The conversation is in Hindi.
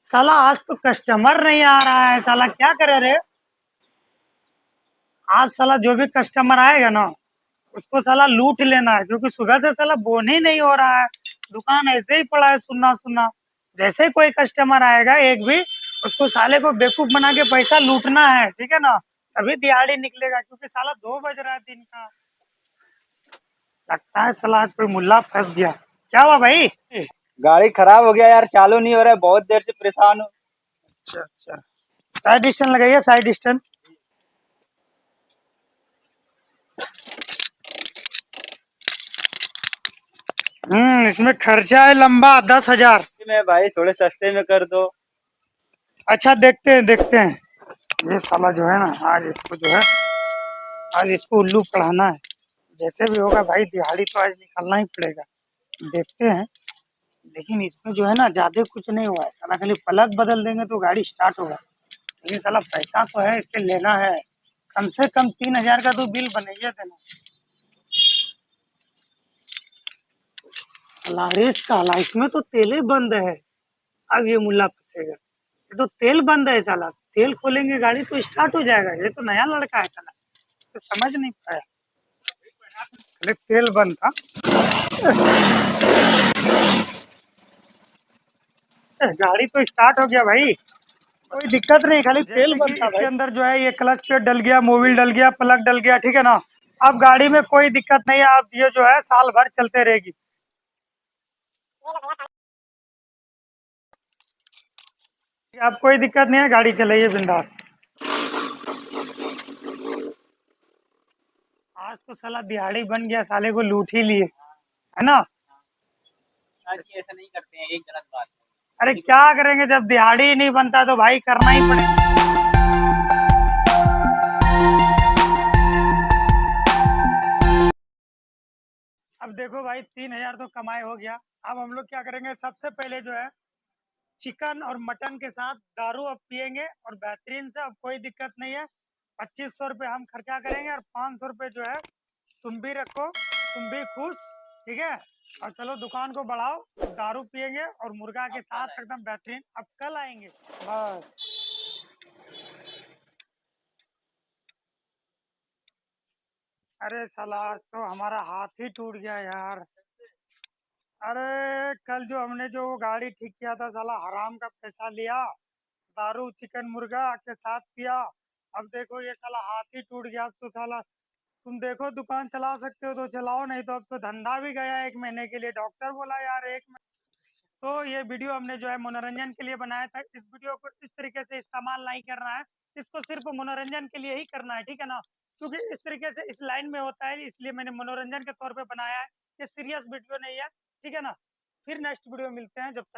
साला आज तो कस्टमर नहीं आ रहा है। साला क्या करे रे। आज साला जो भी कस्टमर आएगा ना, उसको साला लूट लेना है, क्योंकि सुबह से साला बोन ही नहीं हो रहा है। दुकान ऐसे ही पड़ा है सुन्ना सुन्ना। जैसे ही कोई कस्टमर आएगा एक भी, उसको साले को बेवकूफ बना के पैसा लूटना है, ठीक है ना। तभी दिहाड़ी निकलेगा, क्योंकि साला 2 बज रहा है दिन का। लगता है साला आज कोई मुल्ला फंस गया। क्या हुआ भाई? गाड़ी खराब हो गया यार, चालू नहीं हो रहा है, बहुत देर से परेशान हूँ। अच्छा अच्छा। साइड स्टैंड लगाइए, साइड स्टैंड। इसमें खर्चा है लंबा 10,000। मैं भाई थोड़े सस्ते में कर दो। अच्छा, देखते हैं देखते हैं। ये साला जो है ना, आज इसको जो है, आज इसको उल्लू पढ़ाना है। जैसे भी होगा भाई, दिहाड़ी तो आज निकालना ही पड़ेगा। देखते हैं। लेकिन इसमें जो है ना, ज्यादा कुछ नहीं हुआ है साला, खाली प्लग बदल देंगे तो गाड़ी स्टार्ट होगा। लेकिन साला पैसा तो है, इससे लेना है। कम से कम 3,000 का तो बिल बनाइए देना। साला रे साला, इसमें तो तेले बंद है। अब ये मुल्ला फंसेगा। ये तो तेल बंद है साला। तेल खोलेंगे गाड़ी तो स्टार्ट हो जाएगा। ये तो नया लड़का है साला, तो समझ नहीं पाया। अरे तेल बंद था। गाड़ी तो स्टार्ट हो गया भाई। कोई दिक्कत नहीं, खाली तेल बंद था। इसके अंदर जो है, ये क्लच प्लेट डल गया, मोबिल डल गया, प्लग डल गया, ठीक है ना। अब गाड़ी में कोई दिक्कत नहीं है। अब ये जो है साल भर चलते रहेगी। अब कोई दिक्कत नहीं है, गाड़ी चलाइए बिंदास। आज तो साला दिहाड़ी बन गया, साले को लूट ही लिए, है ना। जी ऐसा नहीं करते हैं, एक गलत बात अरे क्या करेंगे, जब दिहाड़ी ही नहीं बनता तो भाई करना ही पड़ेगा। अब देखो भाई, 3,000 तो कमाए हो गया। अब हम लोग क्या करेंगे, सबसे पहले जो है, चिकन और मटन के साथ दारू अब पियेंगे, और बेहतरीन से। अब कोई दिक्कत नहीं है। 2,500 रुपये हम खर्चा करेंगे, और 500 रुपये जो है तुम भी रखो, तुम भी खुश, ठीक है। और चलो दुकान को बढ़ाओ, दारू पियेंगे और मुर्गा के साथ एकदम बेहतरीन। अब कल आएंगे बस। अरे साला, आज तो हमारा हाथ ही टूट गया यार। अरे कल जो हमने जो वो गाड़ी ठीक किया था, साला हराम का पैसा लिया, दारू चिकन मुर्गा के साथ पिया। अब देखो ये साला हाथ ही टूट गया। अब तो साला, तुम देखो दुकान चला सकते हो तो चलाओ, नहीं तो अब तो धंधा भी गया 1 महीने के लिए। डॉक्टर बोला यार 1 महीने। तो ये वीडियो हमने जो है मनोरंजन के लिए बनाया था। इस वीडियो को इस तरीके से इस्तेमाल नहीं करना है। इसको सिर्फ मनोरंजन के लिए ही करना है, ठीक है ना। क्योंकि इस तरीके से इस लाइन में होता है, इसलिए मैंने मनोरंजन के तौर पे बनाया है। ये सीरियस वीडियो नहीं है, ठीक है ना। फिर नेक्स्ट वीडियो मिलते हैं, जब तक